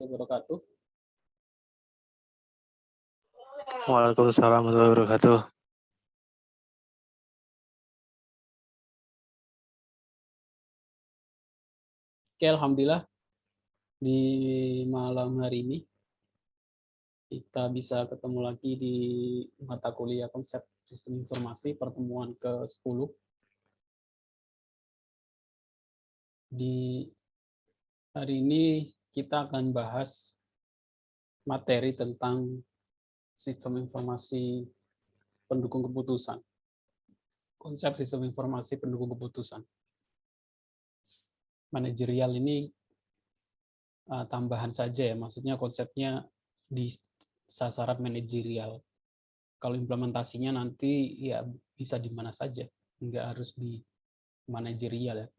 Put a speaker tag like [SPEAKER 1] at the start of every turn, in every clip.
[SPEAKER 1] wabarakatuh.
[SPEAKER 2] Waalaikumsalam warahmatullahi wabarakatuh.
[SPEAKER 1] Oke, alhamdulillah di malam hari ini kita bisa ketemu lagi di mata kuliah konsep sistem informasi pertemuan ke-10. Di hari ini kita akan bahas materi tentang sistem informasi pendukung keputusan. Konsep sistem informasi pendukung keputusan. Manajerial ini tambahan saja ya, maksudnya konsepnya di sasaran manajerial. Kalau implementasinya nanti ya bisa di mana saja, nggak harus di manajerial ya.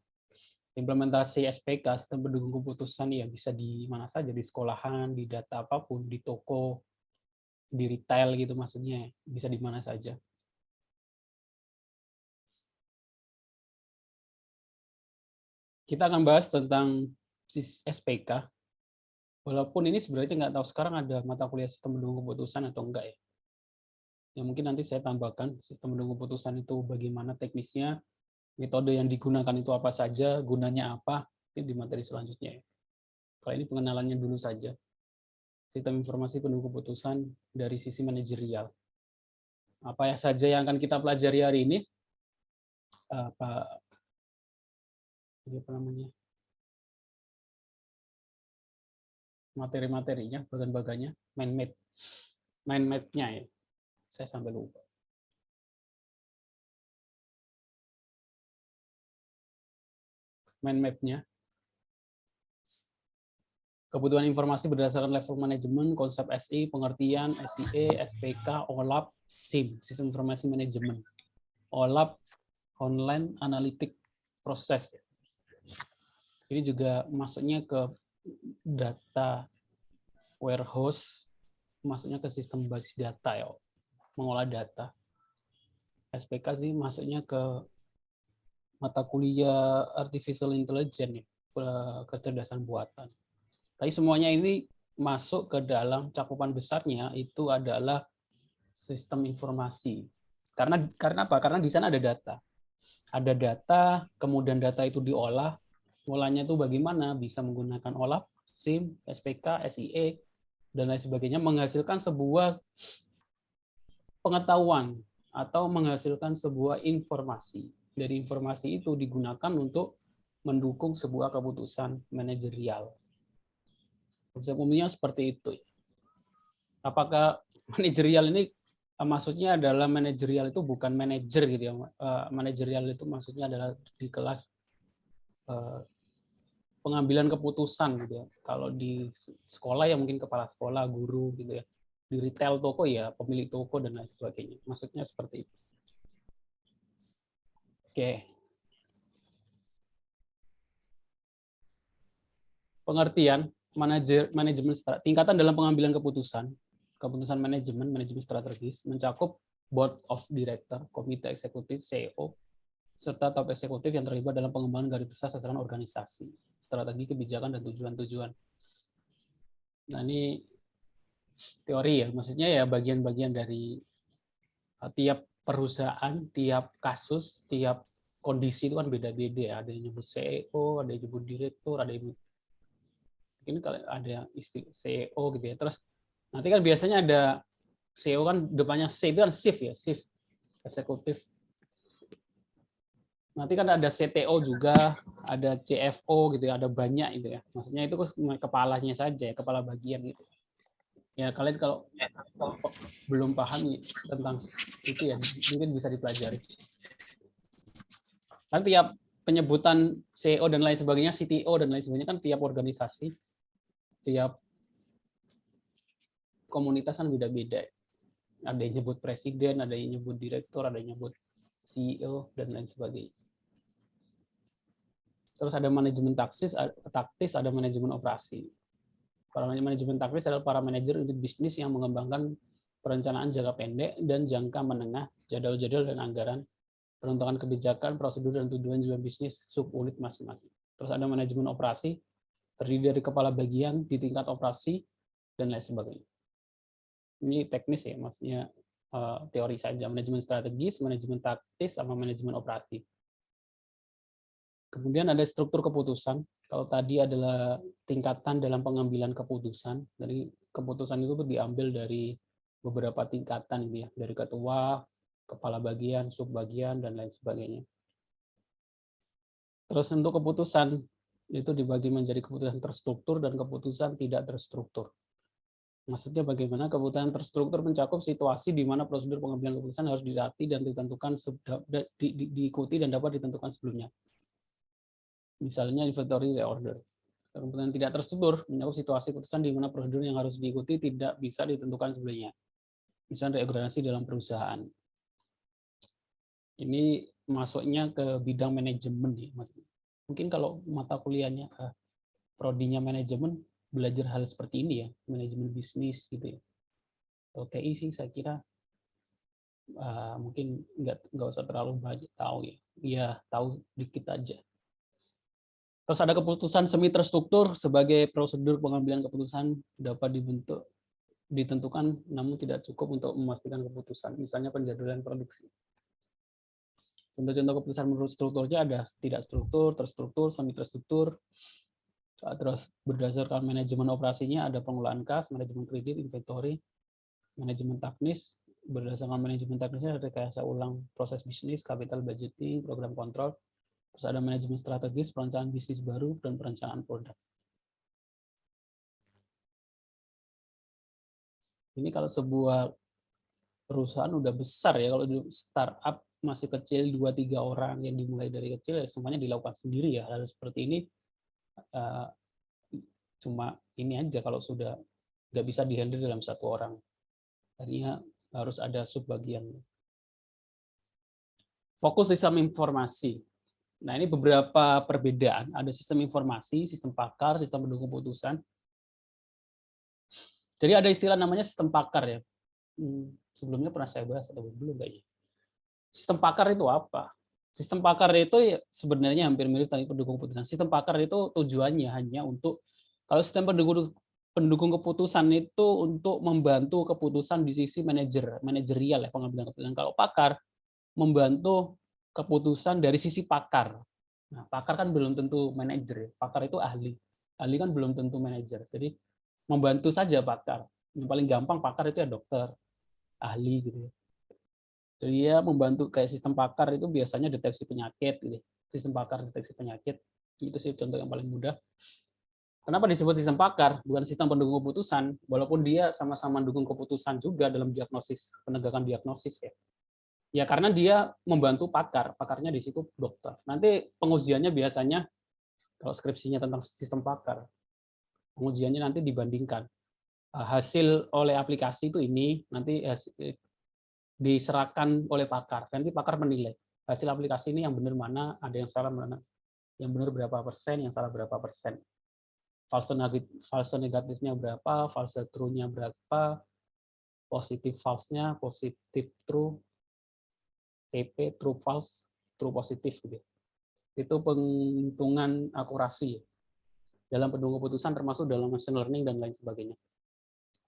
[SPEAKER 1] Implementasi SPK, sistem pendukung keputusan ya bisa di mana saja, di sekolahan, di data apapun, di toko, di retail gitu maksudnya, bisa di mana saja. Kita akan bahas tentang SPK, walaupun ini sebenarnya nggak tahu sekarang ada mata kuliah sistem pendukung keputusan atau enggak ya. Ya mungkin nanti saya tambahkan sistem pendukung keputusan itu bagaimana teknisnya, metode yang digunakan itu apa saja, gunanya apa, mungkin di materi selanjutnya ya. Kalau ini pengenalannya dulu saja. Sistem informasi pendukung keputusan dari sisi manajerial. Apa saja yang akan kita pelajari hari ini? Apa namanya? Materi-materinya, bagan-bagannya, mind map-nya ya. Saya sampai lupa. Mind map-nya. Kebutuhan informasi berdasarkan level manajemen, konsep SI, pengertian, SIE, SPK, OLAP, SIM, sistem informasi manajemen. OLAP, online analytic process. Ini juga masuknya ke data warehouse, masuknya ke sistem basis data ya, mengolah data. SPK sih masuknya ke mata kuliah artificial intelligence ya, kecerdasan buatan. Tapi semuanya ini masuk ke dalam cakupan besarnya itu adalah sistem informasi. Karena apa? Karena di sana ada data. Ada data, kemudian data itu diolah. Olahnya itu bagaimana? Bisa menggunakan OLAP, SIM, SPK, SIE, dan lain sebagainya, menghasilkan sebuah pengetahuan atau menghasilkan sebuah informasi. Dari informasi itu digunakan untuk mendukung sebuah keputusan manajerial. Konsep umumnya seperti itu. Apakah manajerial ini maksudnya adalah manajerial itu bukan manajer gitu ya. Manajerial itu maksudnya adalah di kelas pengambilan keputusan gitu ya. Kalau di sekolah ya mungkin kepala sekolah, guru gitu ya. Di retail toko ya pemilik toko dan lain sebagainya. Maksudnya seperti itu. Oke. Pengertian manajemen tingkatan dalam pengambilan keputusan manajemen strategis mencakup board of director, komite eksekutif, CEO, serta top eksekutif yang terlibat dalam pengembangan garis besar sasaran organisasi, strategi kebijakan dan tujuan-tujuan. Nah ini teori ya, maksudnya ya bagian-bagian dari tiap perusahaan, tiap kasus, tiap kondisi itu kan beda-beda ya. Ada yang nyebut CEO, ada yang nyebut direktur, ada yang mungkin kalau ada istilah CEO gitu ya. Terus nanti kan biasanya ada CEO kan depannya C itu kan chief ya, chief eksekutif. Nanti kan ada CTO juga, ada CFO gitu ya, ada banyak itu ya. Maksudnya itu kepalanya saja, kepala bagian gitu. Ya kalian kalau belum paham tentang itu ya mungkin bisa dipelajari. Kan tiap penyebutan CEO dan lain sebagainya, CTO dan lain sebagainya kan tiap organisasi, tiap komunitas kan beda-beda. Ada yang nyebut presiden, ada yang nyebut direktur, ada yang nyebut CEO dan lain sebagainya. Terus ada manajemen taktis, ada manajemen operasi. Para manajemen taktis adalah para manajer unit bisnis yang mengembangkan perencanaan jangka pendek dan jangka menengah, jadwal-jadwal dan anggaran, penentuan kebijakan, prosedur dan tujuan bisnis sub-unit masing-masing. Terus ada manajemen operasi, terdiri dari kepala bagian di tingkat operasi dan lain sebagainya. Ini teknis ya, maksudnya teori saja, manajemen strategis, manajemen taktis, sama manajemen operatif. Kemudian ada struktur keputusan. Kalau tadi adalah tingkatan dalam pengambilan keputusan, jadi keputusan itu diambil dari beberapa tingkatan, gitu ya, dari ketua, kepala bagian, subbagian, dan lain sebagainya. Terus untuk keputusan itu dibagi menjadi keputusan terstruktur dan keputusan tidak terstruktur. Maksudnya bagaimana keputusan terstruktur mencakup situasi di mana prosedur pengambilan keputusan harus dilatih dan ditentukan diikuti dan dapat ditentukan sebelumnya. Misalnya inventory reorder. Keputusan tidak terstruktur mencakup situasi keputusan di mana prosedur yang harus diikuti tidak bisa ditentukan sebelumnya. Misalnya reorganisasi dalam perusahaan. Ini masuknya ke bidang manajemen ya, Mas. Mungkin kalau mata kuliahnya prodinya manajemen belajar hal seperti ini ya, manajemen bisnis gitu ya. LTI sih saya kira mungkin nggak usah terlalu banyak tahu ya. Iya, tahu dikit aja. Terus ada keputusan semi terstruktur sebagai prosedur pengambilan keputusan dapat ditentukan namun tidak cukup untuk memastikan keputusan. Misalnya penjadwalan produksi. Contoh-contoh keputusan menurut strukturnya ada tidak struktur, terstruktur, semi terstruktur. Terus berdasarkan manajemen operasinya ada pengelolaan kas, manajemen kredit, inventory, manajemen teknis. Berdasarkan manajemen teknisnya ada rekayasa ulang proses bisnis, capital budgeting, program kontrol. Terus ada manajemen strategis, perencanaan bisnis baru, dan perencanaan produk. Ini kalau sebuah perusahaan udah besar ya, kalau startup masih kecil 2-3 orang yang dimulai dari kecil ya semuanya dilakukan sendiri ya. Hal seperti ini cuma ini aja kalau sudah nggak bisa dihandle dalam satu orang. Artinya harus ada subbagian. Fokus sistem informasi. Nah, ini beberapa perbedaan. Ada sistem informasi, sistem pakar, sistem pendukung keputusan. Jadi ada istilah namanya sistem pakar ya. Sebelumnya pernah saya bahas atau belum kayaknya. Sistem pakar itu apa? Sistem pakar itu ya sebenarnya hampir mirip tadi pendukung keputusan. Sistem pakar itu tujuannya hanya untuk, kalau sistem pendukung keputusan itu untuk membantu keputusan di sisi manajerial ya, pengambilan keputusan. Kalau pakar membantu keputusan dari sisi pakar. Nah, pakar kan belum tentu manajer ya. Pakar itu ahli. Ahli kan belum tentu manajer. Jadi membantu saja pakar. Yang paling gampang pakar itu ya dokter, ahli gitu ya. Jadi dia membantu kayak sistem pakar itu biasanya deteksi penyakit gitu. Sistem pakar deteksi penyakit itu sih contoh yang paling mudah. Kenapa disebut sistem pakar, bukan sistem pendukung keputusan, walaupun dia sama-sama mendukung keputusan juga dalam diagnosis, penegakan diagnosis ya. Ya karena dia membantu pakar, pakarnya di situ dokter. Nanti pengujiannya biasanya kalau skripsinya tentang sistem pakar, pengujiannya nanti dibandingkan hasil oleh aplikasi itu ini, nanti diserahkan oleh pakar. Nanti pakar menilai hasil aplikasi ini yang benar mana, ada yang salah mana, yang benar berapa persen, yang salah berapa persen. False negatifnya berapa, false true-nya berapa, positif false-nya, positif true, TP, true false, true positif gitu. Itu penghitungan akurasi dalam pendukung keputusan termasuk dalam machine learning dan lain sebagainya.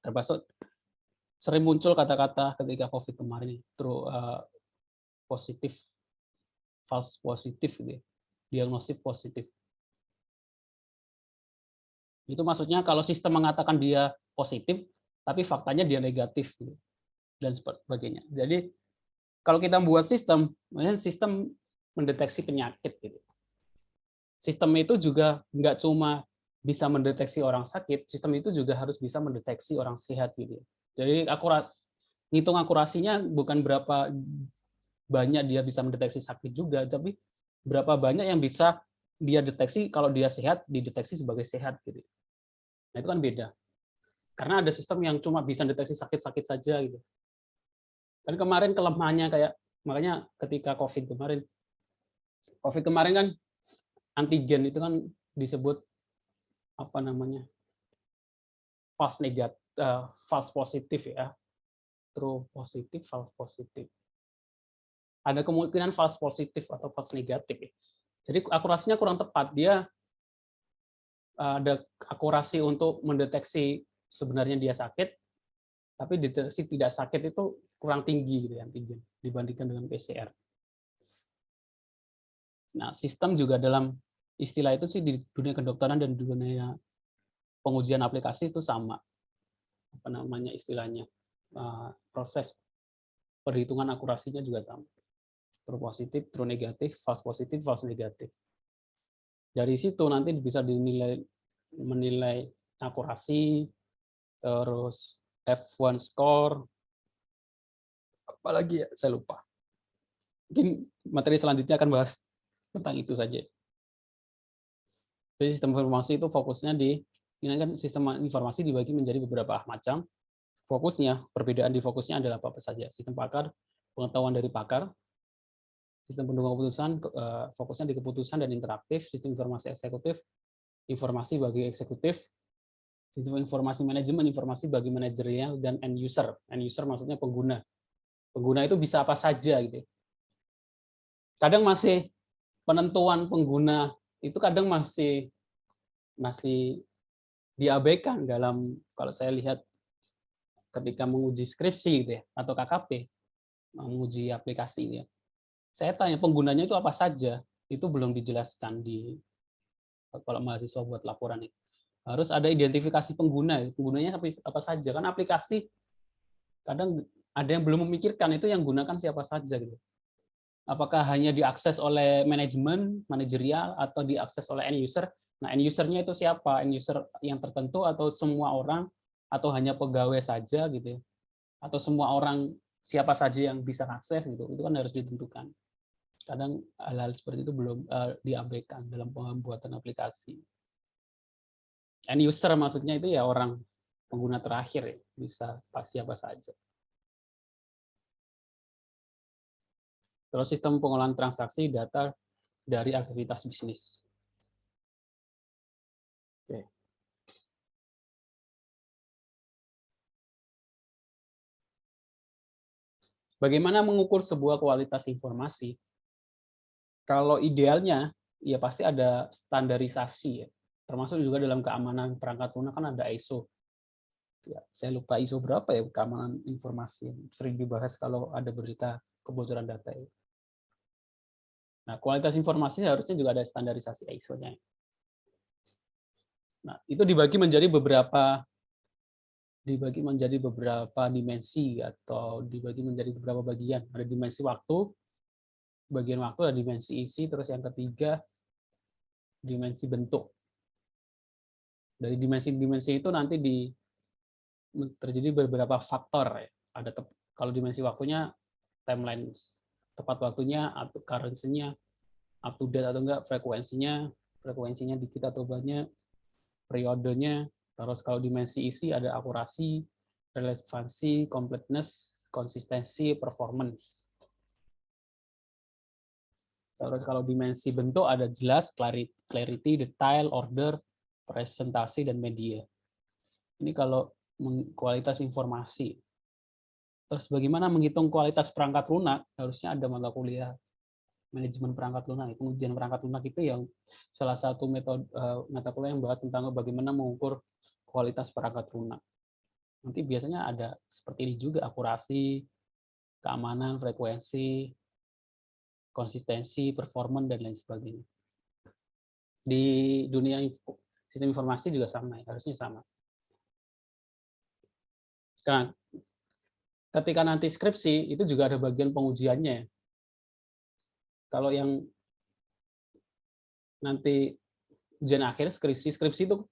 [SPEAKER 1] Termasuk sering muncul kata-kata ketika COVID kemarin, true positif, false positif gitu ya. Diagnosis positif. Itu maksudnya kalau sistem mengatakan dia positif, tapi faktanya dia negatif, gitu, dan sebagainya. Jadi kalau kita membuat sistem, misalnya sistem mendeteksi penyakit, gitu. Sistem itu juga nggak cuma bisa mendeteksi orang sakit, sistem itu juga harus bisa mendeteksi orang sehat, gitu. Jadi ngitung akurasinya bukan berapa banyak dia bisa mendeteksi sakit juga, tapi berapa banyak yang bisa dia deteksi kalau dia sehat, dideteksi sebagai sehat, gitu. Nah, itu kan beda. Karena ada sistem yang cuma bisa deteksi sakit-sakit saja gitu. Dan kemarin kelemahannya kayak, makanya ketika COVID kemarin kan antigen itu kan disebut apa namanya? False negatif, false positif ya. True positif, false positif. Ada kemungkinan false positif atau false negatif ya. Jadi akurasinya kurang tepat. Dia ada akurasi untuk mendeteksi sebenarnya dia sakit, tapi deteksi tidak sakit itu kurang tinggi gitu ya, antigen dibandingkan dengan PCR. Nah, sistem juga dalam istilah itu sih di dunia kedokteran dan dunia pengujian aplikasi itu sama. Apa namanya istilahnya? Proses perhitungan akurasinya juga sama. True positif, true negatif, false positif, false negatif. Dari situ nanti bisa menilai akurasi, terus F1 score, apalagi ya, saya lupa. Mungkin materi selanjutnya akan bahas tentang itu saja. Jadi sistem informasi itu fokusnya ini kan sistem informasi dibagi menjadi beberapa macam. Fokusnya, perbedaan di fokusnya adalah apa saja. Sistem pakar, pengetahuan dari pakar. Sistem pendukung keputusan, fokusnya di keputusan dan interaktif. Sistem informasi eksekutif, informasi bagi eksekutif. Sistem informasi manajemen, informasi bagi manajerial dan end user. End user maksudnya pengguna. Pengguna itu bisa apa saja gitu. Kadang masih penentuan pengguna itu kadang masih diabaikan dalam, kalau saya lihat ketika menguji skripsi gitu ya, atau KKP, menguji aplikasi ya. Saya tanya penggunanya itu apa saja, itu belum dijelaskan kalau mahasiswa buat laporan itu. Harus ada identifikasi pengguna, penggunanya apa saja. Kan aplikasi kadang ada yang belum memikirkan itu yang gunakan siapa saja gitu. Apakah hanya diakses oleh manajemen, manajerial, atau diakses oleh end user? Nah, end user-nya itu siapa? End user yang tertentu atau semua orang, atau hanya pegawai saja gitu ya? Atau semua orang siapa saja yang bisa akses gitu? Itu kan harus ditentukan. Kadang hal-hal seperti itu belum diabaikan dalam pembuatan aplikasi. End user maksudnya itu ya orang pengguna terakhir ya, bisa siapa saja. Terus sistem pengolahan transaksi data dari aktivitas bisnis. Oke. Bagaimana mengukur sebuah kualitas informasi? Kalau idealnya, ya pasti ada standarisasi ya. Termasuk juga dalam keamanan perangkat lunak kan ada ISO. Ya, saya lupa ISO berapa ya keamanan informasi yang sering dibahas kalau ada berita kebocoran data. Nah, kualitas informasi harusnya juga ada standarisasi ISO-nya. Nah, itu dibagi menjadi beberapa dimensi atau dibagi menjadi beberapa bagian. Ada dimensi waktu, bagian waktu ada dimensi isi, terus yang ketiga dimensi bentuk. Dari dimensi-dimensi itu nanti terjadi beberapa faktor ya. Ada kalau dimensi waktunya timeline tepat waktunya, atau currency-nya up to date atau enggak, frekuensinya dikit atau banyak, periodenya. Terus kalau dimensi isi ada akurasi, relevansi, completeness, konsistensi, performance. Terus kalau dimensi bentuk ada jelas, clarity, detail, order, presentasi, dan media. Ini kalau kualitas informasi. Terus bagaimana menghitung kualitas perangkat lunak? Harusnya ada mata kuliah manajemen perangkat lunak. Pengujian perangkat lunak itu yang salah satu mata kuliah yang bahas tentang bagaimana mengukur kualitas perangkat lunak. Nanti biasanya ada seperti ini juga, akurasi, keamanan, frekuensi, konsistensi, performance, dan lain sebagainya. Di dunia sistem informasi juga sama, harusnya sama. Sekarang, ketika nanti skripsi, itu juga ada bagian pengujiannya. Kalau yang nanti ujian akhir, skripsi itu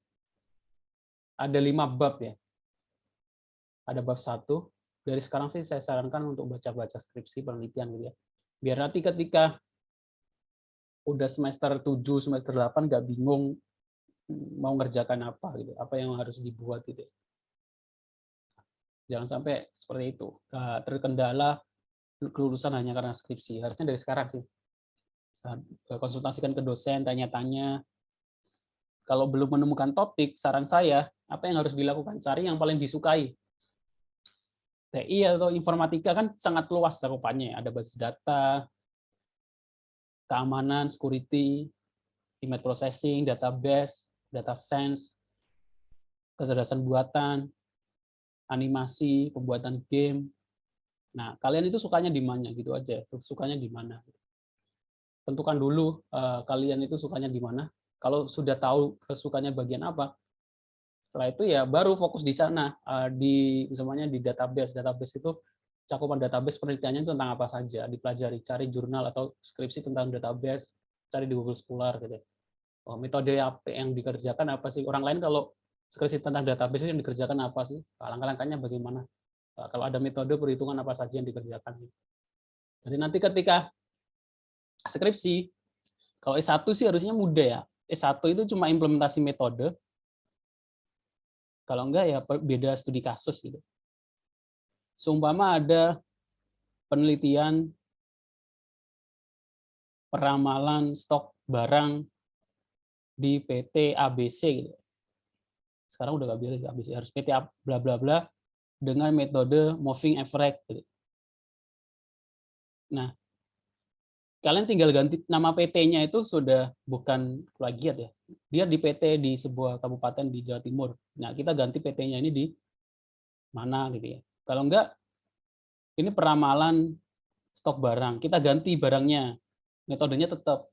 [SPEAKER 1] ada 5 bab ya. Ada bab 1, dari sekarang sih saya sarankan untuk baca-baca skripsi, penelitian gitu ya. Biar nanti ketika udah semester 7, semester 8 nggak bingung mau ngerjakan apa gitu, apa yang harus dibuat gitu. Jangan sampai seperti itu, terkendala kelulusan hanya karena skripsi. Harusnya dari sekarang sih. Konsultasikan ke dosen, tanya-tanya. Kalau belum menemukan topik, saran saya, apa yang harus dilakukan? Cari yang paling disukai. TI atau informatika kan sangat luas cakupannya. Ada basis data, keamanan, security, image processing, database, data science, kecerdasan buatan, animasi, pembuatan game. Nah, kalian itu sukanya di mana gitu aja, sukanya di mana. Tentukan dulu kalian itu sukanya di mana. Kalau sudah tahu sukanya bagian apa, setelah itu ya baru fokus di sana, misalnya di database. Database itu cakupan database penelitiannya tentang apa saja, dipelajari, cari jurnal atau skripsi tentang database, cari di Google Scholar gitu. Oh, metode apa yang dikerjakan apa sih? Orang lain kalau skripsi tentang database yang dikerjakan apa sih? Langkah-langkahnya bagaimana? Kalau ada metode perhitungan apa saja yang dikerjakan. Jadi nanti ketika skripsi, kalau S1 sih harusnya mudah ya. S1 itu cuma implementasi metode. Kalau enggak ya beda studi kasus gitu. Seumpama ada penelitian peramalan stok barang di PT ABC gitu. Sekarang udah nggak bisa ABC, harus PT bla bla bla dengan metode moving average gitu. Nah, kalian tinggal ganti nama PT-nya itu sudah bukan plagiat ya. Dia di PT di sebuah kabupaten di Jawa Timur. Nah, kita ganti PT-nya ini di mana gitu ya. Kalau enggak, ini peramalan stok barang. Kita ganti barangnya. Metodenya tetap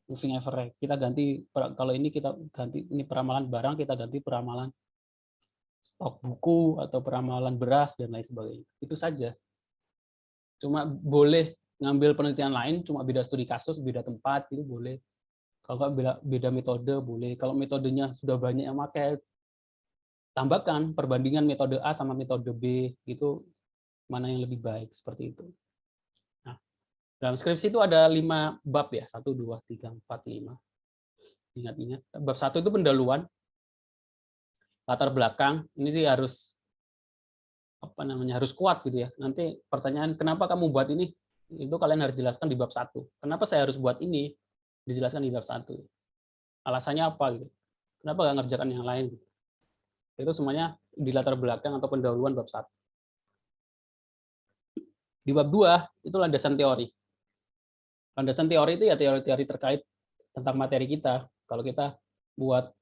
[SPEAKER 1] moving average. Kita ganti, kalau ini kita ganti, ini peramalan barang, kita ganti peramalan stok buku atau peramalan beras dan lain sebagainya. Itu saja. Cuma boleh ngambil penelitian lain, cuma beda studi kasus, beda tempat, itu boleh. Kalau nggak beda metode, boleh. Kalau metodenya sudah banyak yang pakai, tambahkan perbandingan metode A sama metode B, itu mana yang lebih baik, seperti itu. Nah, dalam skripsi itu ada 5 bab ya, 1, 2, 3, 4, 5. Ingat-ingat. Bab 1 itu pendahuluan, latar belakang, ini sih harus harus kuat gitu ya. Nanti pertanyaan, kenapa kamu buat ini? Itu kalian harus jelaskan di bab 1. Kenapa saya harus buat ini? Dijelaskan di bab 1. Alasannya apa gitu. Kenapa nggak ngerjakan yang lain? Itu semuanya di latar belakang atau pendahuluan bab 1. Di bab 2 itu landasan teori. Landasan teori itu ya teori-teori terkait tentang materi kita. Kalau kita buat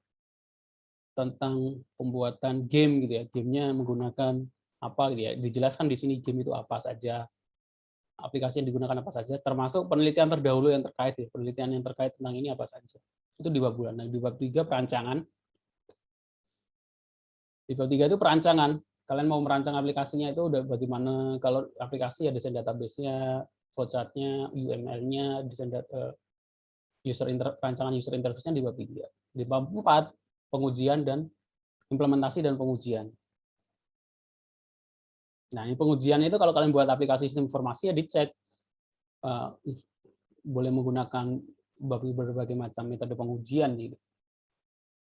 [SPEAKER 1] tentang pembuatan game gitu ya, gamenya menggunakan apa gitu ya, dijelaskan di sini game itu apa saja, aplikasi yang digunakan apa saja, termasuk penelitian terdahulu yang terkait ya, penelitian yang terkait tentang ini apa saja. Itu di bab 2. Nah, di bab 3 perancangan. Di bab 3 itu perancangan. Kalian mau merancang aplikasinya itu udah bagaimana, kalau aplikasi ya desain database-nya, flowchart-nya, UML-nya, desain perancangan user interface-nya di bab 3. Di bab 4 pengujian dan implementasi dan pengujian. Nah, ini pengujian itu kalau kalian buat aplikasi sistem informasi ya dicek boleh menggunakan berbagai macam metode pengujian gitu.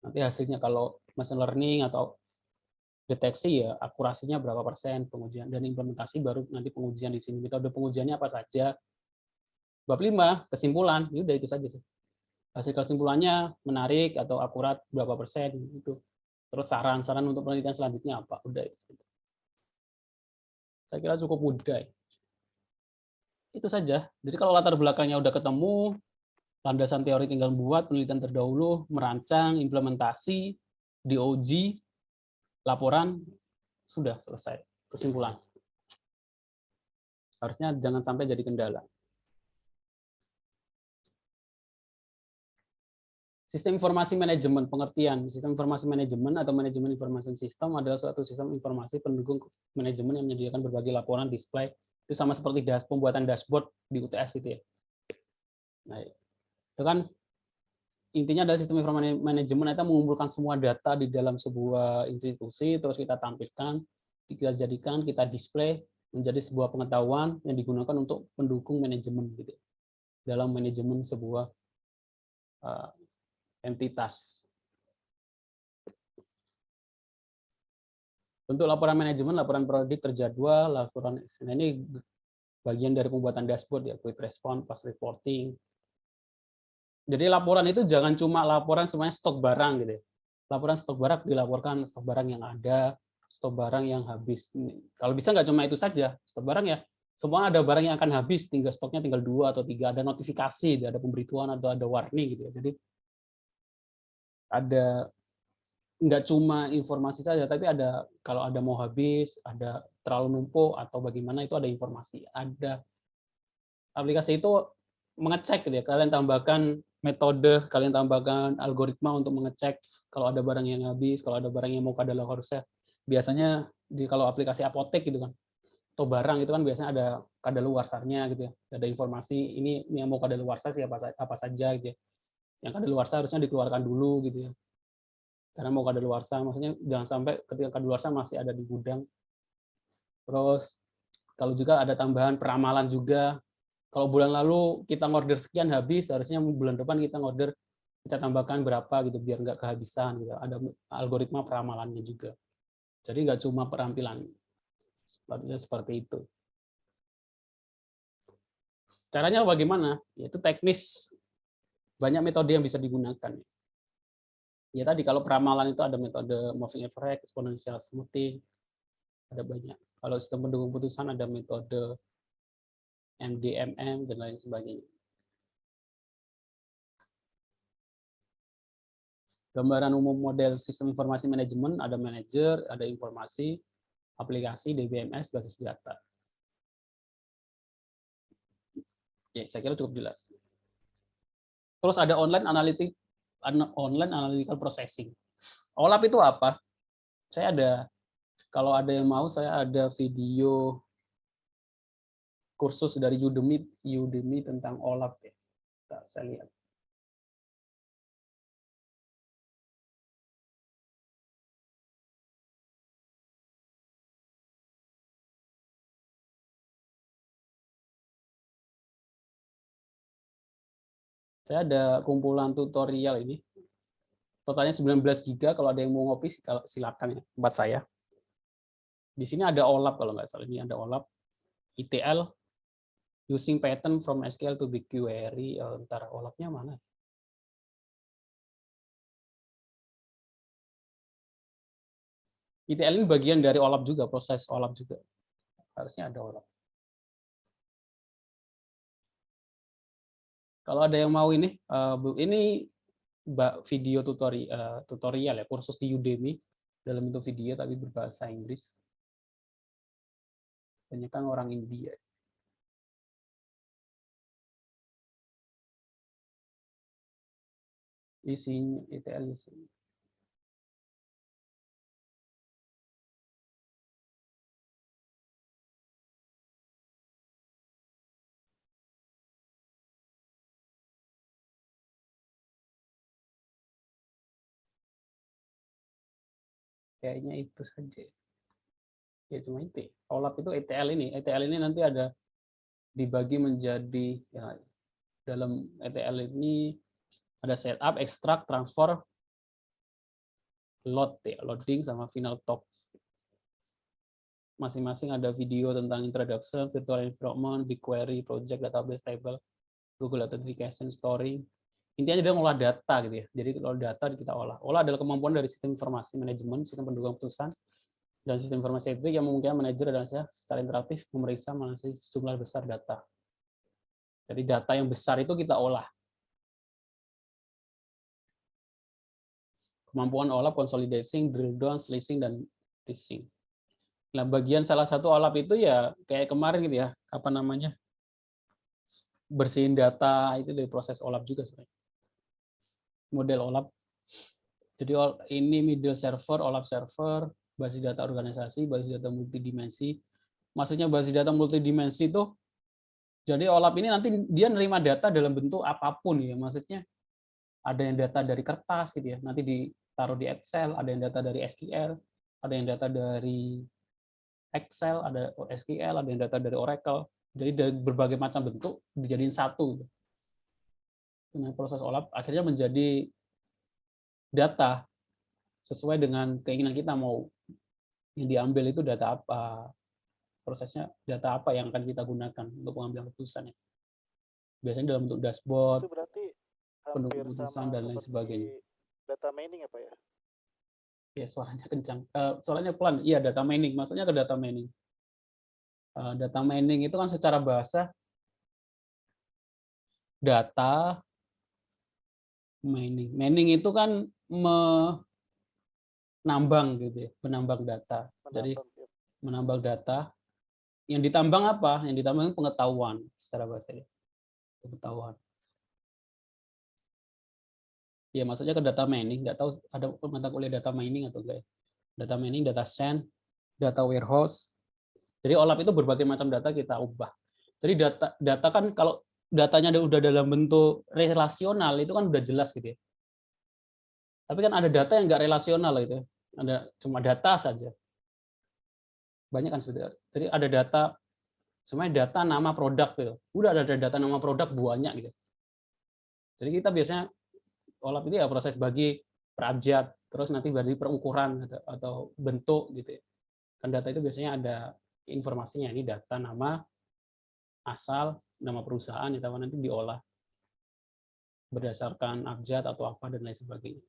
[SPEAKER 1] Nanti hasilnya kalau machine learning atau deteksi ya akurasinya berapa persen pengujian, dan implementasi baru nanti pengujian di sini. Metode pengujiannya apa saja. Bab 5 kesimpulan, ya udah itu saja sih. Hasil kesimpulannya menarik atau akurat berapa persen itu. Terus saran-saran untuk penelitian selanjutnya apa? Udah itu. Saya kira cukup mudah. Itu saja. Jadi kalau latar belakangnya udah ketemu, landasan teori tinggal buat, penelitian terdahulu, merancang, implementasi, DOG, laporan, sudah selesai. Kesimpulan. Harusnya jangan sampai jadi kendala. Sistem informasi manajemen, pengertian. Sistem informasi manajemen atau manajemen information system adalah suatu sistem informasi pendukung manajemen yang menyediakan berbagai laporan, display. Itu sama seperti pembuatan dashboard di UTS itu ya. Nah, itu kan intinya adalah sistem informasi manajemen itu mengumpulkan semua data di dalam sebuah institusi, terus kita tampilkan, kita jadikan, kita display menjadi sebuah pengetahuan yang digunakan untuk mendukung manajemen gitu. Dalam manajemen sebuah entitas. Untuk laporan manajemen, laporan periodik terjadwal, laporan ini bagian dari pembuatan dashboard ya, quick response, fast reporting. Jadi laporan itu jangan cuma laporan semuanya stok barang gitu ya. Laporan stok barang dilaporkan stok barang yang ada, stok barang yang habis. Kalau bisa nggak cuma itu saja, stok barang ya semua ada barang yang akan habis, tinggal stoknya tinggal 2 atau 3, ada notifikasi, ada pemberitahuan atau ada warning gitu ya. Jadi ada nggak cuma informasi saja, tapi ada kalau ada mau habis, ada terlalu numpuk atau bagaimana itu ada informasi. Ada aplikasi itu mengecek gitu ya. Kalian tambahkan metode, kalian tambahkan algoritma untuk mengecek kalau ada barang yang habis, kalau ada barang yang mau kadaluarsa. Biasanya kalau aplikasi apotek gitu kan, atau barang itu kan biasanya ada kadaluarsanya gitu ya. Ada informasi ini yang mau kadaluarsa siapa apa saja gitu ya. Yang kadaluarsa harusnya dikeluarkan dulu gitu ya. Karena mau kadaluarsa, maksudnya jangan sampai ketika kadaluarsa masih ada di gudang. Terus kalau juga ada tambahan peramalan juga. Kalau bulan lalu kita ngorder sekian habis, harusnya bulan depan kita tambahkan berapa gitu biar nggak kehabisan gitu. Ada algoritma peramalannya juga. Jadi nggak cuma perampilan. Seperti itu. Caranya bagaimana? Yaitu teknis. Banyak metode yang bisa digunakan. Ya tadi kalau peramalan itu ada metode moving average, exponential smoothing, ada banyak. Kalau sistem pendukung putusan ada metode MDMM dan lain sebagainya. Gambaran umum model sistem informasi manajemen ada manajer, ada informasi, aplikasi, DBMS, basis data. Ya, saya kira cukup jelas. Terus ada online analytical processing. OLAP itu apa? Kalau ada yang mau, saya ada video kursus dari Udemy tentang OLAP ya. Saya lihat. Saya ada kumpulan tutorial ini. Totalnya 19 GB. Kalau ada yang mau ngopi, silakan ya, tempat saya. Di sini ada OLAP kalau nggak salah. Ini ada OLAP, ETL, using pattern from SQL to BigQuery. Ntar OLAP-nya mana? ETL ini bagian dari OLAP juga, proses OLAP juga. Harusnya ada OLAP. Kalau ada yang mau ini video tutorial ya, kursus di Udemy dalam bentuk video tapi berbahasa Inggris. Banyak kan orang India. Isinya ETL isinya. Kayaknya itu saja. Ya cuma itu. OLAP itu ETL ini. ETL ini nanti ada dibagi menjadi ya, dalam ETL ini ada setup, extract, transfer, load ya, loading sama final talk. Masing-masing ada video tentang introduction, virtual environment, BigQuery, project, database table, Google Authentication, storing. Intinya dia ngolah data gitu ya. Jadi kalau data kita olah. Olah adalah kemampuan dari sistem informasi manajemen, sistem pendukung putusan, dan sistem informasi itu yang memungkinkan manajer dan saya secara interaktif memeriksa menganalisis sejumlah besar data. Jadi data yang besar itu kita olah. Kemampuan olah, consolidating, drill down, slicing, dan tracing. Nah, bagian salah satu OLAP itu ya kayak kemarin gitu ya, apa namanya, bersihin data itu dari proses OLAP juga sebenarnya. Model OLAP. Jadi ini middle server, OLAP server, basis data organisasi, basis data multidimensi. Maksudnya basis data multidimensi itu, jadi OLAP ini nanti dia nerima data dalam bentuk apapun ya. Maksudnya ada yang data dari kertas gitu ya, nanti ditaruh di Excel, ada yang data dari SQL, ada yang data dari Excel, ada SQL, ada yang data dari Oracle. Jadi dari berbagai macam bentuk dijadiin satu. Dengan proses OLAP akhirnya menjadi data sesuai dengan keinginan kita, mau yang diambil itu data apa, prosesnya data apa yang akan kita gunakan untuk pengambilan keputusan. Biasanya dalam bentuk dashboard,
[SPEAKER 3] Itu berarti
[SPEAKER 1] pendukung
[SPEAKER 3] hampir
[SPEAKER 1] keputusan
[SPEAKER 3] sama
[SPEAKER 1] dan lain
[SPEAKER 3] seperti
[SPEAKER 1] sebagainya.
[SPEAKER 3] data mining apa ya?
[SPEAKER 1] Ya, suaranya kencang. Suaranya pelan. Iya, data mining. Maksudnya ke data mining. Data mining itu kan secara bahasa data mining. Mining itu kan menambang gitu ya, menambang data. Jadi
[SPEAKER 3] Menambang, ya.
[SPEAKER 1] menambang data. Yang ditambang apa? Yang ditambang pengetahuan secara bahasa pengetahuan. Ya maksudnya ke data mining, nggak tahu ada mata kuliah data mining atau enggak. Data mining, data science, data warehouse. Jadi OLAP itu berbagai macam data kita ubah. Jadi data kan kalau datanya udah dalam bentuk relasional itu kan udah jelas gitu ya. Tapi kan ada data yang nggak relasional gitu. Ada cuma data saja. Banyak kan sudah. Jadi ada data, semuanya data nama produk gitu. Udah ada data nama produk banyak gitu. Jadi kita biasanya OLAP itu ya proses bagi per abjad, terus nanti bagi per ukuran atau bentuk gitu ya. Kan data itu biasanya ada informasinya, ini data nama, asal, nama perusahaan, itu nanti diolah berdasarkan abjad atau apa dan lain sebagainya.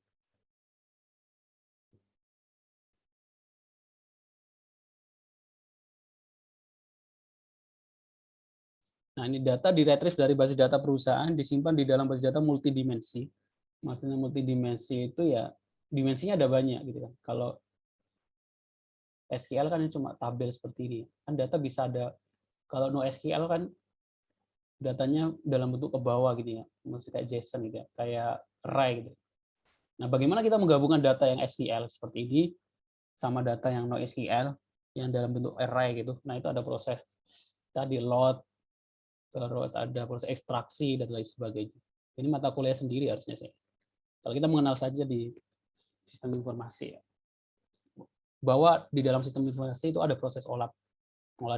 [SPEAKER 1] Nah, ini data diretrieve dari basis data perusahaan, disimpan di dalam basis data multidimensi. Maksudnya multidimensi itu ya dimensinya ada banyak gitu kan. Kalau SQL kan cuma tabel seperti ini. Kan data bisa ada, kalau NoSQL kan datanya dalam bentuk ke bawah gitu ya. Maksudnya kayak JSON gitu ya, kayak array gitu. Nah, bagaimana kita menggabungkan data yang SQL seperti ini sama data yang NoSQL yang dalam bentuk array gitu. Nah, itu ada proses tadi load, terus ada proses ekstraksi dan lain sebagainya. Ini mata kuliah sendiri harusnya sih. Kalau kita mengenal saja di sistem informasi ya. Bahwa di dalam sistem informasi itu ada proses olah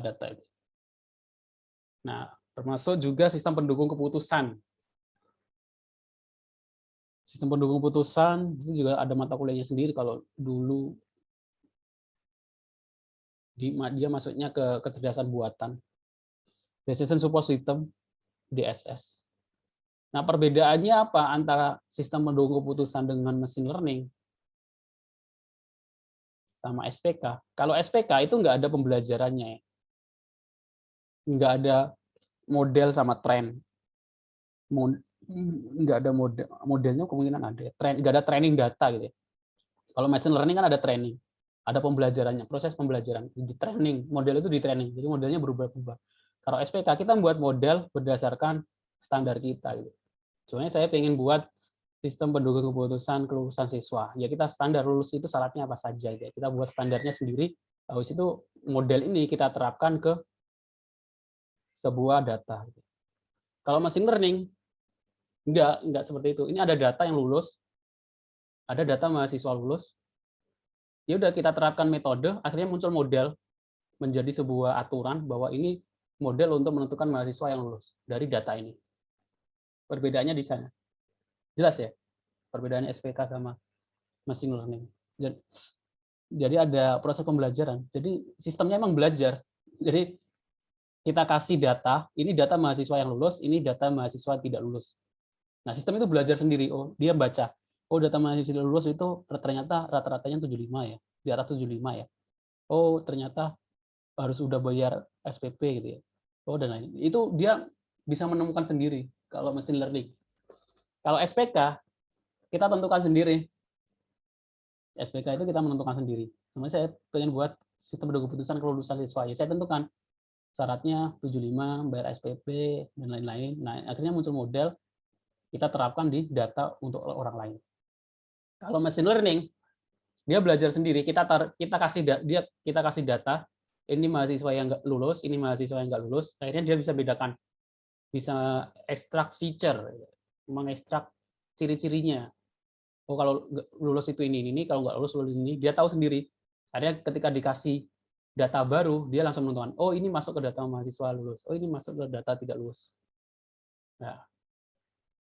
[SPEAKER 1] data itu. Nah, termasuk juga sistem pendukung keputusan. Sistem pendukung keputusan itu juga ada mata kuliahnya sendiri. Kalau dulu dia masuknya ke kecerdasan buatan, decision support system, DSS. Nah, perbedaannya apa antara sistem pendukung keputusan dengan machine learning sama SPK? Kalau SPK itu nggak ada pembelajarannya, nggak ada model sama tren, nggak ada modelnya, kemungkinan ada nggak ada training data gitu ya. Kalau machine learning kan ada training, ada pembelajarannya, proses pembelajaran di training, model itu di training, jadi modelnya berubah-ubah. Kalau SPK kita buat model berdasarkan standar kita gitu. Soalnya saya pengen buat sistem pendukung keputusan kelulusan siswa, ya kita standar lulus itu syaratnya apa saja gitu. Kita buat standarnya sendiri, habis itu model ini kita terapkan ke sebuah data. Kalau machine learning enggak seperti itu. Ini ada data yang lulus, ada data mahasiswa lulus. Ya udah kita terapkan metode, akhirnya muncul model menjadi sebuah aturan bahwa ini model untuk menentukan mahasiswa yang lulus dari data ini. Perbedaannya di sana. Jelas ya? Perbedaannya SPK sama machine learning. Jadi ada proses pembelajaran. Jadi sistemnya emang belajar. Jadi kita kasih data, ini data mahasiswa yang lulus, ini data mahasiswa tidak lulus. Nah, sistem itu belajar sendiri. Oh, dia baca. Oh, data mahasiswa lulus itu ternyata rata-ratanya 75 ya. Di atas 75 ya. Oh, ternyata harus udah bayar SPP gitu ya. Oh, dan lain. Itu dia bisa menemukan sendiri kalau machine learning. Kalau SPK, kita tentukan sendiri. SPK itu kita menentukan sendiri. Sebenarnya saya pengen buat sistem pendukung keputusan kelulusan siswa. Ya, saya tentukan syaratnya 75, bayar SPP, dan lain-lain. Nah, akhirnya muncul model, kita terapkan di data untuk orang lain. Kalau machine learning, dia belajar sendiri. Kita kasih data. Ini mahasiswa yang nggak lulus, ini mahasiswa yang nggak lulus. Akhirnya dia bisa bedakan, bisa ekstrak feature, mengekstrak ciri-cirinya. Oh, kalau lulus itu ini, kalau nggak lulus ini. Dia tahu sendiri. Akhirnya ketika dikasih data baru, dia langsung menentukan, oh ini masuk ke data mahasiswa lulus, oh ini masuk ke data tidak lulus. Nah,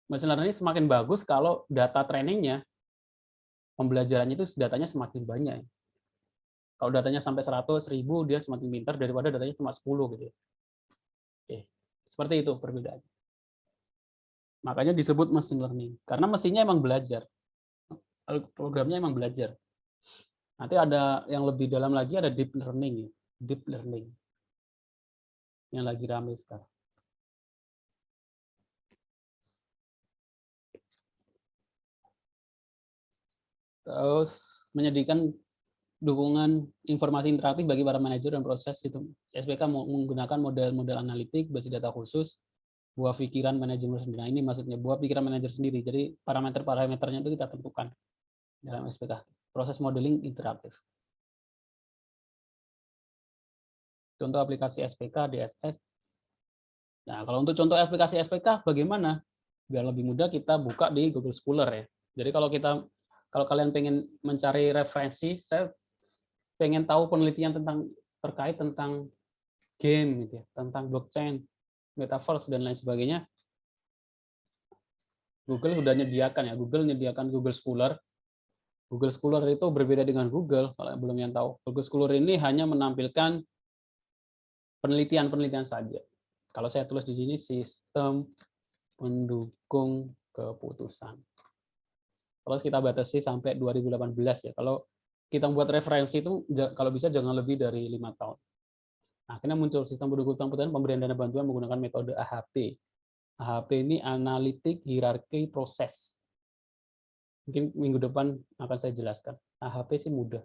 [SPEAKER 1] machine learning semakin bagus kalau data trainingnya, pembelajarannya itu datanya semakin banyak. Kalau datanya sampai 100, 1000, dia semakin pintar daripada datanya cuma 10 gitu. Oke. Seperti itu perbedaannya. Makanya disebut machine learning. Karena mesinnya emang belajar. Programnya emang belajar. Nanti ada yang lebih dalam lagi, ada deep learning. Deep learning. Yang lagi ramai sekarang. Terus menyediakan dukungan informasi interaktif bagi para manajer dan proses sistem. SPK menggunakan model-model analitik basis data khusus, buah pikiran manajemen sendiri. Nah, ini maksudnya buah pikiran manajer sendiri. Jadi parameter-parameternya itu kita tentukan dalam SPK. Proses modeling interaktif. Contoh aplikasi SPK, DSS. Nah, kalau untuk contoh aplikasi SPK, bagaimana? Biar lebih mudah kita buka di Google Scholar ya. Jadi kalau kalian pengen mencari referensi, saya pengen tahu penelitian terkait tentang game gitu ya, tentang blockchain, metaverse dan lain sebagainya. Google sudah menyediakan ya, Google menyediakan Google Scholar. Google Scholar itu berbeda dengan Google, kalau belum yang tahu. Google Scholar ini hanya menampilkan penelitian-penelitian saja. Kalau saya tulis di sini sistem pendukung keputusan. Terus kita batasi sampai 2018 ya. Kalau kita membuat referensi itu kalau bisa jangan lebih dari 5 tahun. Nah, akhirnya muncul sistem pendukung keputusan pemberian dana bantuan menggunakan metode AHP. AHP ini analitik hierarki proses. Mungkin minggu depan akan saya jelaskan. AHP sih mudah.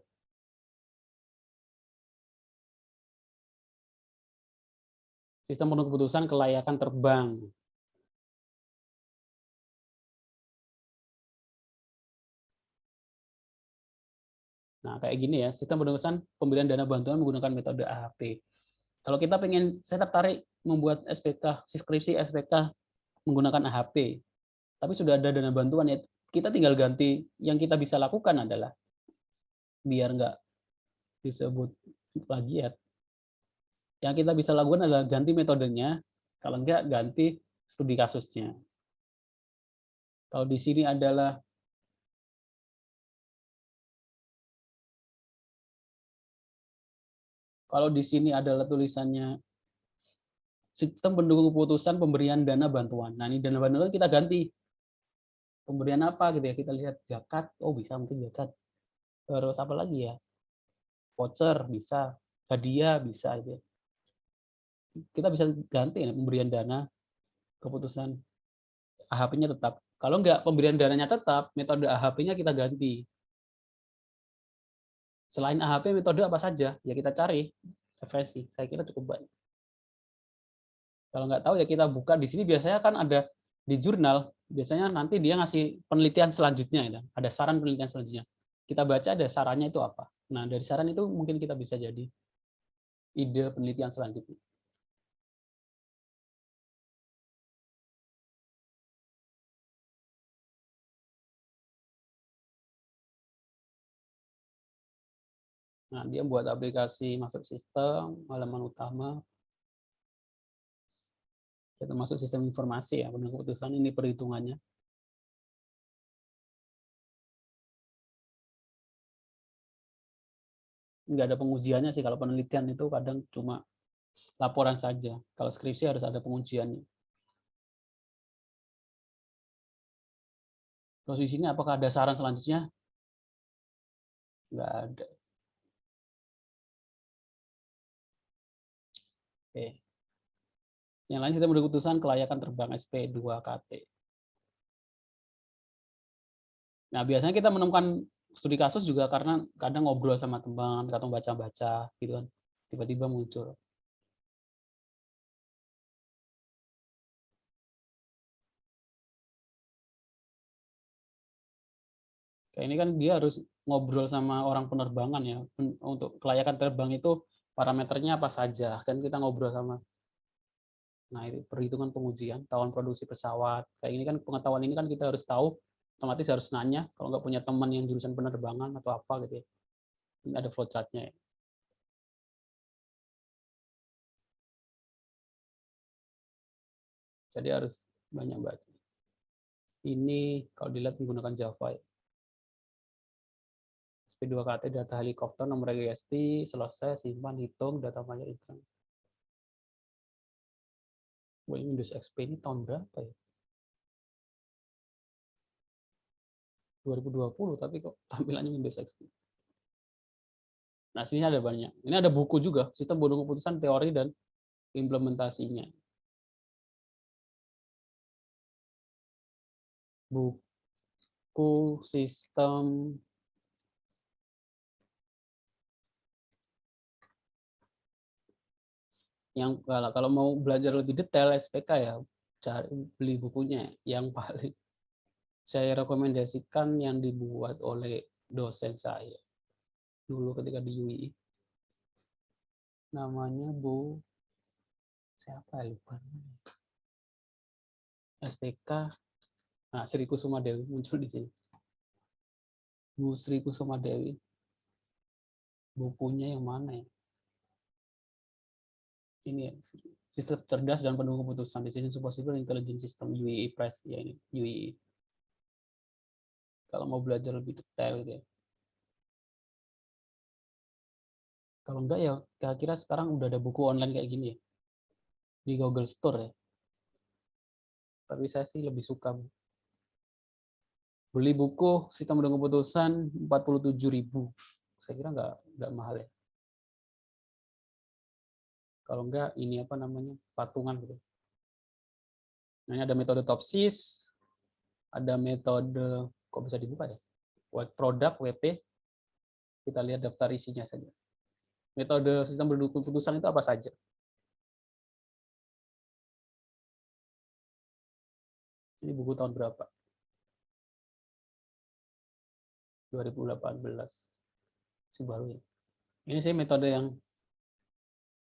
[SPEAKER 1] Sistem pendukung keputusan kelayakan terbang. Nah, kayak gini ya, sistem pendukung pemberian dana bantuan menggunakan metode AHP. Kalau kita saya tertarik membuat SPK, skripsi SPK menggunakan AHP, tapi sudah ada dana bantuan ya, kita tinggal ganti. Yang kita bisa lakukan adalah, biar nggak disebut plagiat, yang kita bisa lakukan adalah ganti metodenya, kalau nggak ganti studi kasusnya. Kalau di sini adalah tulisannya sistem pendukung keputusan pemberian dana bantuan. Nah, ini dana bantuan kita ganti. Pemberian apa gitu ya? Kita lihat zakat, oh bisa mungkin zakat. Terus apa lagi ya? Voucher bisa, hadiah bisa gitu ya. Kita bisa ganti ya, pemberian dana keputusan. AHP-nya tetap. Kalau enggak pemberian dananya tetap, metode AHP-nya kita ganti. Selain AHP, metode apa saja? Ya kita cari referensi. Saya kira cukup banyak. Kalau nggak tahu ya kita buka di sini, biasanya kan ada di jurnal, biasanya nanti dia ngasih penelitian selanjutnya ya. Ada saran penelitian selanjutnya. Kita baca ada sarannya itu apa. Nah, dari saran itu mungkin kita bisa jadi ide penelitian selanjutnya. Nah, dia buat aplikasi masuk sistem, halaman utama, ya, termasuk sistem informasi ya, penentu keputusan ini perhitungannya. Nggak ada pengujiannya sih, kalau penelitian itu kadang cuma laporan saja. Kalau skripsi harus ada pengujiannya. Terus di sini apakah ada saran selanjutnya? Nggak ada. Oke. Yang lain sistem keputusan kelayakan terbang SP2KT. Nah, biasanya kita menemukan studi kasus juga karena kadang ngobrol sama teman, kadang baca-baca gitu kan. Tiba-tiba muncul. Kayak ini kan dia harus ngobrol sama orang penerbangan ya. Untuk kelayakan terbang itu parameternya apa saja. Kan kita ngobrol sama. Nah, itu perhitungan pengujian, tahun produksi pesawat. Kayak ini kan pengetahuan ini kan kita harus tahu, otomatis harus nanya. Kalau nggak punya teman yang jurusan penerbangan atau apa gitu ya. Ini ada flowchart-nya ya. Jadi harus banyak baca. Ini kalau dilihat menggunakan Java ya. SP2KT data helikopter, nomor registrasi, selesai, simpan, hitung, data banyak iklan. Windows XP ini tahun berapa ya? 2020, tapi kok tampilannya Windows XP. Nah, sini ada banyak. Ini ada buku juga, sistem pendukung keputusan, teori dan implementasinya. Buku sistem Yang kalau mau belajar lebih detail SPK ya cari beli bukunya. Yang paling saya rekomendasikan yang dibuat oleh dosen saya dulu ketika di UI. Namanya Bu siapa ya, lupa. SPK. Nah, Sri Kusuma Dewi muncul di sini. Bu Sri Kusuma Dewi. Bukunya yang mana ya? Ini ya, sistem cerdas dan penuh keputusan, Decision Possible Intelligent System, UEE Press ya, ini UEE. Kalau mau belajar lebih detail gitu ya. Kalau enggak ya kira-kira sekarang udah ada buku online kayak gini ya di Google Store ya. Tapi saya sih lebih suka beli buku sistem penuh keputusan 47.000. Saya kira enggak mahal ya. Kalau enggak ini apa namanya, patungan gitu. Nah, ini ada metode Topsys, ada metode kok bisa dibuka ya? Produk WP. Kita lihat daftar isinya saja. Metode sistem penuh keputusan itu apa saja? Ini buku tahun berapa? 2018. Si baru ya. Ini sih metode yang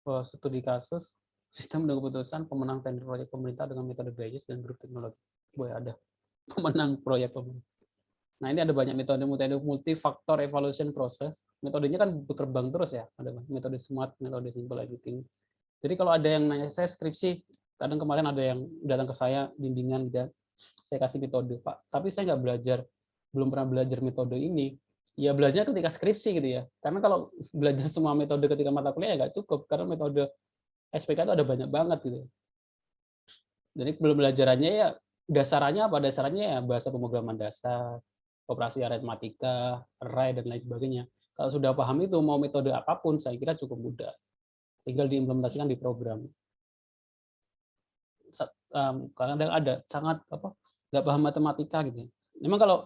[SPEAKER 1] studi kasus sistem dan keputusan pemenang tender proyek pemerintah dengan metode Bayes dan grup teknologi. Boy, ada pemenang proyek pemerintah. Nah, ini ada banyak metode multifaktor evaluation process. Metodenya kan berkembang terus ya. Ada metode SMART, metode simple editing. Jadi kalau ada yang nanya saya skripsi, kadang kemarin ada yang datang ke saya bimbingan gitu, saya kasih metode, Pak, tapi saya nggak belajar, belum pernah belajar metode ini. Ya belajar ketika skripsi gitu ya. Karena kalau belajar semua metode ketika mata kuliah ya nggak cukup, karena metode SPK itu ada banyak banget gitu. Jadi belum belajarannya ya dasarannya apa? Dasarannya ya bahasa pemrograman dasar, operasi aritmatika, array dan lain sebagainya. Kalau sudah paham itu mau metode apapun saya kira cukup mudah. Tinggal diimplementasikan di program. Kadang ada sangat nggak paham matematika gitu. Memang kalau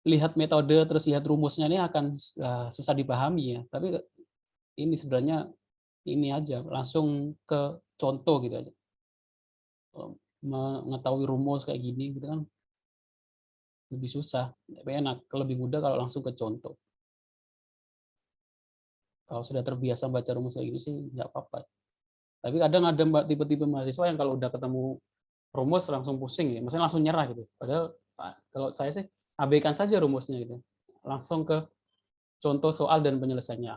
[SPEAKER 1] lihat metode terus lihat rumusnya ini akan susah dipahami ya. Tapi ini sebenarnya ini aja langsung ke contoh gitu aja. Mengetahui rumus kayak gini gitu kan lebih susah. Tapi enak, lebih mudah kalau langsung ke contoh. Kalau sudah terbiasa baca rumus kayak gini sih nggak apa-apa. Tapi kadang ada tipe-tipe mahasiswa yang kalau udah ketemu rumus langsung pusing ya, maksudnya langsung nyerah gitu. Padahal kalau saya sih abaikan saja rumusnya gitu. Langsung ke contoh soal dan penyelesaiannya.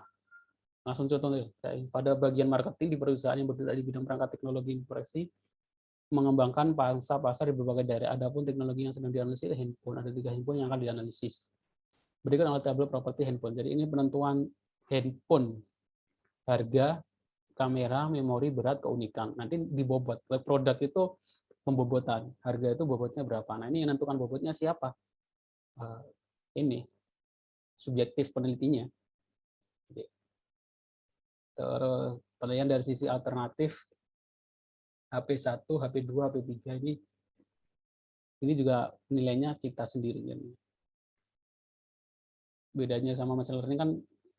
[SPEAKER 1] Langsung contohnya, pada bagian marketing di perusahaan yang bergerak di bidang perangkat teknologi informasi, mengembangkan pangsa pasar di berbagai daerah. Adapun teknologi yang sedang dianalisis handphone, ada 3 handphone yang akan dianalisis. Berikan alat tabel properti handphone. Jadi ini penentuan handphone, harga, kamera, memori, berat, keunikan. Nanti dibobot. Produk itu pembobotan. Harga itu bobotnya berapa. Nah, ini yang menentukan bobotnya siapa? Ini subjektif penelitinya. Terus penilaian dari sisi alternatif HP1, HP2, HP3 ini juga nilainya kita sendiri. Bedanya sama machine learning kan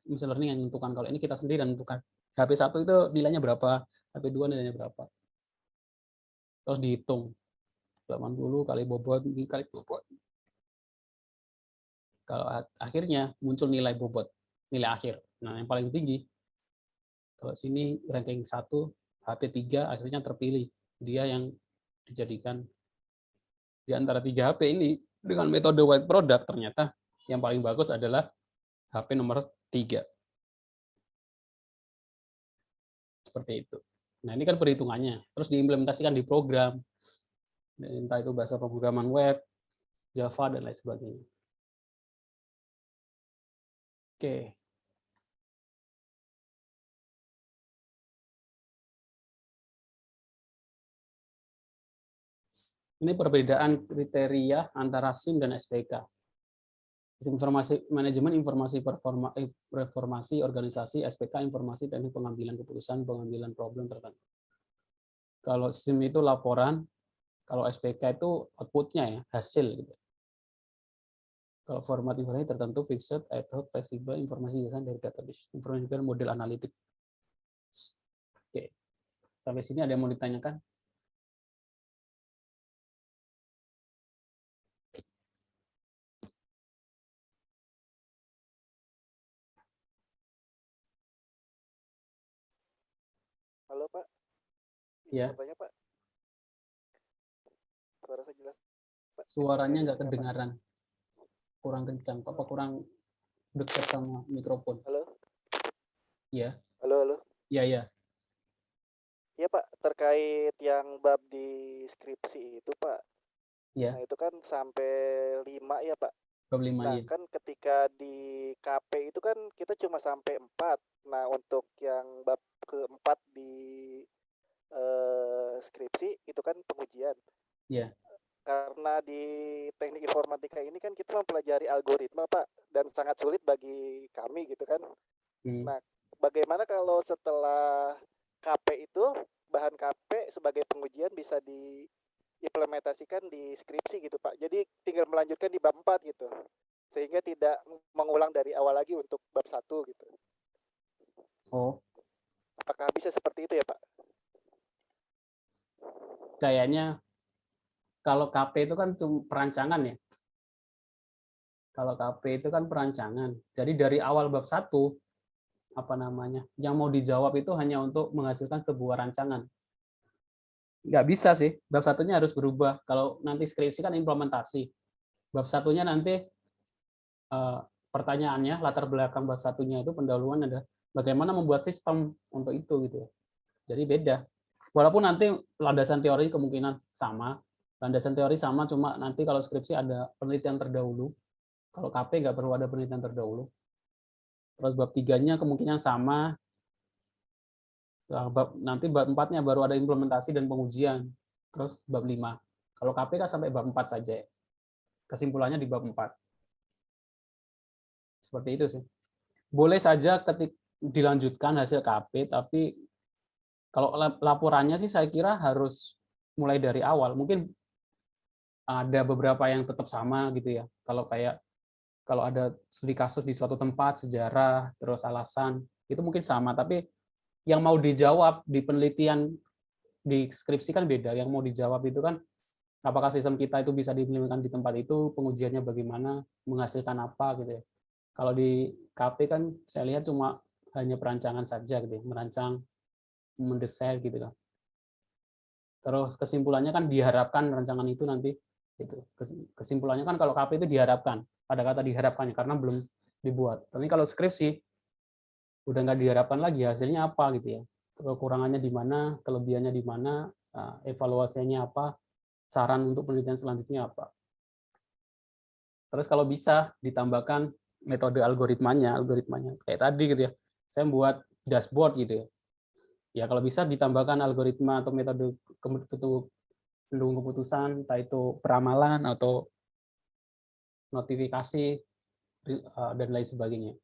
[SPEAKER 1] machine learning yang menentukan, kalau ini kita sendiri yang menentukan. HP1 itu nilainya berapa, HP2 nilainya berapa. Terus dihitung 80 kali bobot kali bobot. Kalau akhirnya muncul nilai bobot, nilai akhir. Nah, yang paling tinggi kalau sini ranking 1 HP3 akhirnya terpilih. Dia yang dijadikan di antara 3 HP ini dengan metode white product, ternyata yang paling bagus adalah HP nomor 3. Seperti itu. Nah, ini kan perhitungannya. Terus diimplementasikan di program. Entah itu bahasa pemrograman web, Java, dan lain sebagainya. Oke. Ini perbedaan kriteria antara SIM dan SPK. Informasi manajemen informasi reformasi organisasi, SPK informasi teknik pengambilan keputusan, pengambilan problem tertentu. Kalau SIM itu laporan, kalau SPK itu output-nya ya, hasil gitu. Kalau format informasi tertentu fixed, ad hoc, fleksibel, informasi dari database, informasi dari model analitik. Oke. Sampai sini ada yang mau ditanyakan?
[SPEAKER 3] Halo Pak,
[SPEAKER 1] Ya.
[SPEAKER 3] bertanya Pak. Suara saya jelas Pak.
[SPEAKER 1] Suaranya nggak
[SPEAKER 3] Teknisnya, Pak.
[SPEAKER 1] kedengaran. Kurang kencang. Apa kurang dekat sama mikrofon?
[SPEAKER 3] Halo,
[SPEAKER 1] Ya.
[SPEAKER 3] halo.
[SPEAKER 1] Ya, ya.
[SPEAKER 3] Iya Pak, terkait yang bab di skripsi itu Pak.
[SPEAKER 1] Ya.
[SPEAKER 3] Nah itu kan sampai 5 ya Pak.
[SPEAKER 1] Bab 5
[SPEAKER 3] Nah
[SPEAKER 1] ya.
[SPEAKER 3] kan ketika di KP itu kan kita cuma sampai 4. Nah untuk yang bab keempat di skripsi itu kan pengujian.
[SPEAKER 1] Ya.
[SPEAKER 3] Karena di teknik informatika ini kan kita mempelajari algoritma Pak, dan sangat sulit bagi kami gitu kan. Nah, bagaimana kalau setelah KP itu bahan KP sebagai pengujian bisa diimplementasikan di skripsi gitu Pak. Jadi tinggal melanjutkan di bab 4 gitu. Sehingga tidak mengulang dari awal lagi untuk bab 1 gitu.
[SPEAKER 1] Oh,
[SPEAKER 3] Apakah bisa seperti itu ya Pak?
[SPEAKER 1] kayaknya kalau KP itu kan cuma perancangan ya. Kalau KP itu kan perancangan. Jadi dari awal bab 1, apa namanya, yang mau dijawab itu hanya untuk menghasilkan sebuah rancangan. Nggak bisa sih, bab satunya harus berubah. Kalau nanti skripsi kan implementasi. Bab satunya nanti pertanyaannya, latar belakang bab satunya itu pendahuluan ada bagaimana membuat sistem untuk itu gitu ya. Jadi beda. Walaupun nanti landasan teori kemungkinan sama, landasan teori sama, cuma nanti kalau skripsi ada penelitian terdahulu. Kalau KP nggak perlu ada penelitian terdahulu. Terus bab 3-nya kemungkinan sama. Nanti bab 4-nya baru ada implementasi dan pengujian. Terus bab 5. Kalau KP kan sampai bab 4 saja. Kesimpulannya di bab 4. Seperti itu sih. Boleh saja ketika dilanjutkan hasil KP, tapi kalau laporannya sih saya kira harus mulai dari awal. Mungkin ada beberapa yang tetap sama gitu ya. Kalau ada studi kasus di suatu tempat, sejarah, terus alasan, itu mungkin sama. Tapi yang mau dijawab di penelitian di skripsi kan beda. Yang mau dijawab itu kan apakah sistem kita itu bisa diimplementasikan di tempat itu, pengujiannya bagaimana, menghasilkan apa gitu ya. Kalau di KP kan saya lihat cuma hanya perancangan saja gitu ya, merancang, mendesain gitu kan. Terus kesimpulannya kan diharapkan rancangan itu nanti itu. Kesimpulannya kan kalau KP itu diharapkan, ada kata diharapkannya karena belum dibuat. Tapi kalau skripsi udah nggak diharapkan lagi, hasilnya apa gitu ya. Kekurangannya di mana, kelebihannya di mana, evaluasinya apa, saran untuk penelitian selanjutnya apa. Terus kalau bisa ditambahkan metode algoritmanya kayak tadi gitu ya. Saya buat dashboard gitu ya. Ya kalau bisa ditambahkan algoritma atau metode pendukung keputusan, entah itu peramalan atau notifikasi dan lain sebagainya.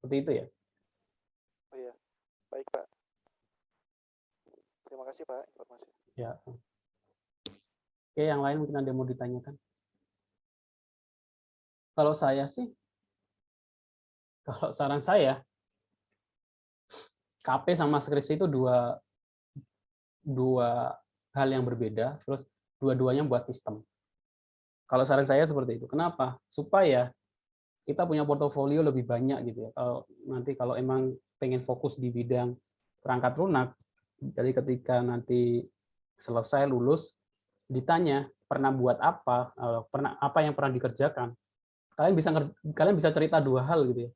[SPEAKER 1] Seperti itu ya.
[SPEAKER 3] Oh iya, baik Pak. Terima kasih Pak informasi.
[SPEAKER 1] Ya. Oke, yang lain mungkin ada yang mau ditanyakan. Kalau saya sih, kalau saran saya, KP sama skripsi itu dua hal yang berbeda, terus dua-duanya buat sistem. Kalau saran saya seperti itu. Kenapa? Supaya kita punya portofolio lebih banyak gitu ya. Kalau emang pengen fokus di bidang perangkat lunak, dari ketika nanti selesai lulus, ditanya pernah buat apa, apa yang pernah dikerjakan, kalian bisa cerita dua hal gitu ya.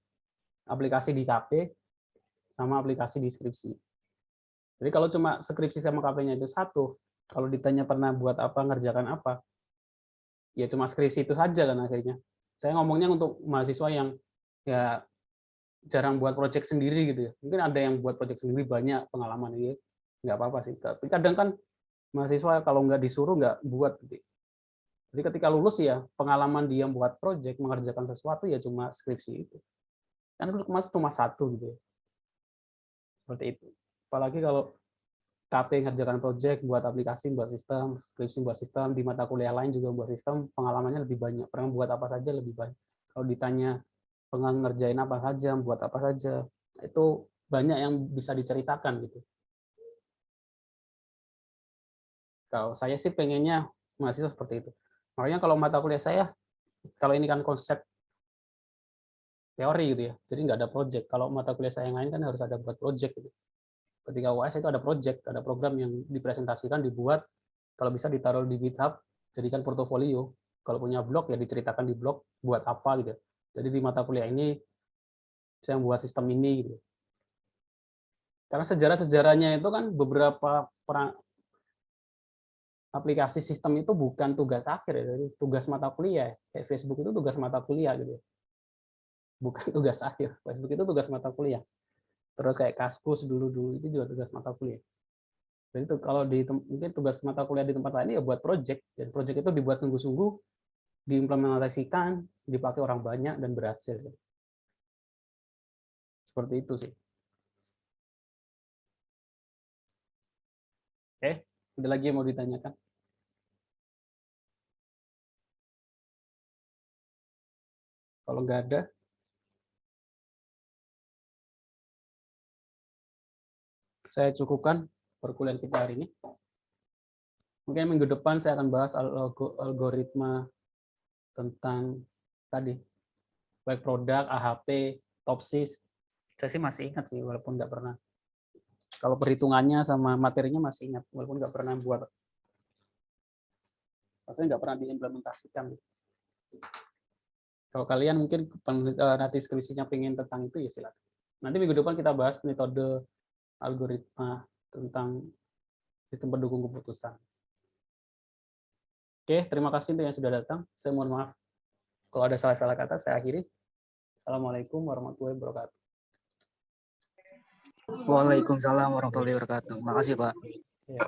[SPEAKER 1] Aplikasi di KP sama aplikasi di skripsi. Jadi kalau cuma skripsi sama KP-nya itu satu, kalau ditanya pernah buat apa, ngerjakan apa, ya cuma skripsi itu saja kan akhirnya. Saya ngomongnya untuk mahasiswa yang ya jarang buat project sendiri gitu ya. Mungkin ada yang buat project sendiri banyak pengalaman ini, nggak apa-apa sih. Tapi kadang kan mahasiswa kalau nggak disuruh nggak buat. Gitu. Jadi ketika lulus ya pengalaman dia buat project, mengerjakan sesuatu ya cuma skripsi itu. Kan itu cuma satu gitu ya. Seperti itu. Apalagi kalau KP ngerjakan project, buat aplikasi, buat sistem, skripsi buat sistem, di mata kuliah lain juga buat sistem, pengalamannya lebih banyak. Pernah buat apa saja lebih banyak. Kalau ditanya pernah ngerjain apa saja, buat apa saja, itu banyak yang bisa diceritakan gitu. Kalau saya sih pengennya mahasiswa seperti itu. Makanya kalau mata kuliah saya, kalau ini kan konsep teori gitu ya, jadi nggak ada project. Kalau mata kuliah saya yang lain kan harus ada buat project gitu. Ketika UAS itu ada project, ada program yang dipresentasikan, dibuat, kalau bisa ditaruh di GitHub, jadikan portofolio. Kalau punya blog ya diceritakan di blog buat apa gitu. Jadi di mata kuliah ini saya membuat sistem ini gitu. Karena sejarah-sejarahnya itu kan beberapa aplikasi sistem itu bukan tugas akhir ya, jadi tugas mata kuliah. Kayak Facebook itu tugas mata kuliah gitu. Bukan tugas akhir. Facebook itu tugas mata kuliah. Terus kayak Kaskus dulu-dulu itu juga tugas mata kuliah. Jadi itu kalau mungkin tugas mata kuliah di tempat lain ya buat project. Dan project itu dibuat sungguh-sungguh, diimplementasikan, dipakai orang banyak dan berhasil. Seperti itu sih. Oke, ada lagi yang mau ditanyakan? Kalau nggak ada, saya cukupkan perkuliahan kita hari ini. Mungkin minggu depan saya akan bahas algoritma tentang tadi, baik produk, AHP, TOPSIS. Saya sih masih ingat sih, walaupun nggak pernah. Kalau perhitungannya sama materinya masih ingat, walaupun nggak pernah buat. Maksudnya nggak pernah diimplementasikan. Kalau kalian mungkin nanti skripsinya pengen tentang itu, ya silakan. Nanti minggu depan kita bahas metode algoritma tentang sistem pendukung keputusan. Oke, terima kasih untuk yang sudah datang. Saya mohon maaf kalau ada salah-salah kata, saya akhiri. Assalamualaikum warahmatullahi wabarakatuh.
[SPEAKER 4] Waalaikumsalam warahmatullahi wabarakatuh. Makasih, Pak.
[SPEAKER 1] Ya.